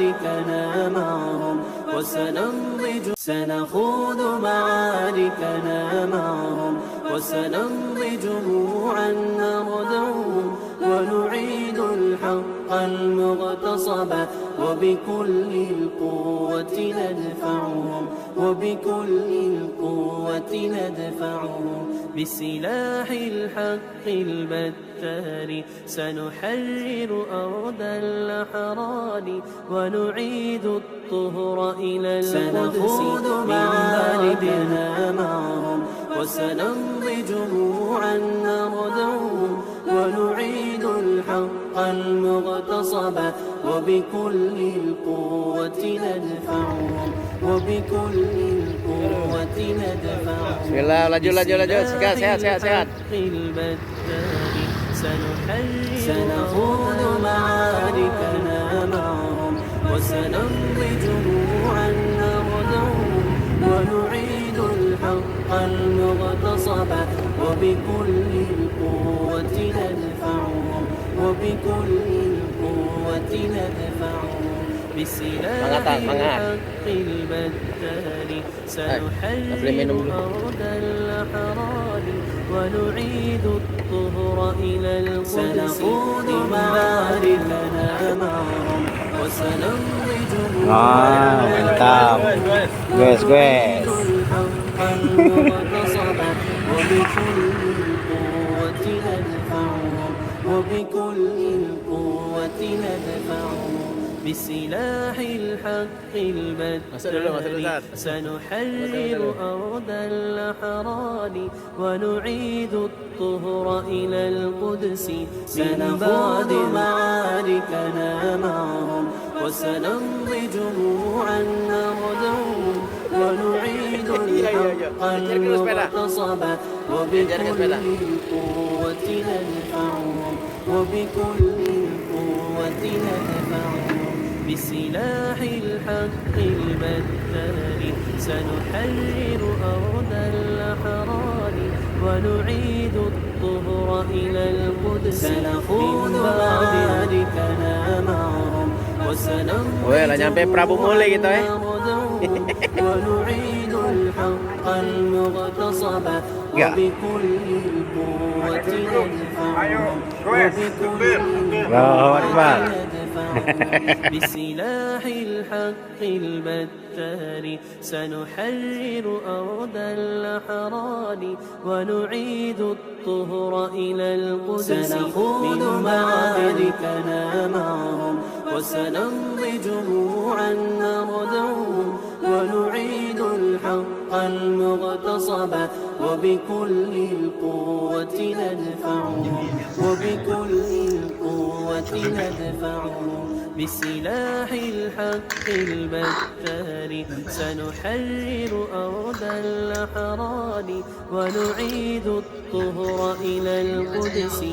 معاركنا معهم سنخوض معاركنا معهم وسنمضي جموعا نردعهم ونعيد الحق المغتصب وبكل القوة ندفعهم بسلاح الحق البتار سنحرر أرض الأحرار ونعيد الطهر إلى القدس سنخوض معاركنا معهم وسنمضي جموعا نردعهم ونعيد الحق المغتصب وبكل القوة ندفعهم بسم الله. Lanjut. Sehat. سنخوض معاركنا معهم وسنمضي جموعا نردعهم ونعيد الحق المغتصب وبكل القوة ندفعهم بسلاح الحق البتار سنحرر أرض الأحرار ونعيد الطهر إلى القدس سنخوض معاركنا معهم وسنمضي جموعا Mantap. Guys. الحق المغتصب وبكل القوة ندفعهم بسلاح الحق البتار سنحرر أرض الأحرار ونعيد الطهر إلى القدس سنخوض معاركنا معهم وسنمضي جموعا نردعهم ونعيد الحق المغتصب وبكل القوة ندفعهم بسلاح الحق البتار سنحرر أرض الأحرار ونعيد الطهر إلى القدس سنخوض معاركنا معهم nyampe Prabu Muli gitu ya. ونعيد الحق المغتصب وبكل القوة ندفعهم بسلاح الحق البتار سنحرر أرض الأحرار ونعيد الطهر إلى القدس سنخوض معاركنا معهم وسنمضي جموعا نردعهم ونعيد الحق المغتصب وبكل القوة ندفعهم بسلاح الحق البتار سنحرر أرض الأحرار ونعيد الطهر إلى القدس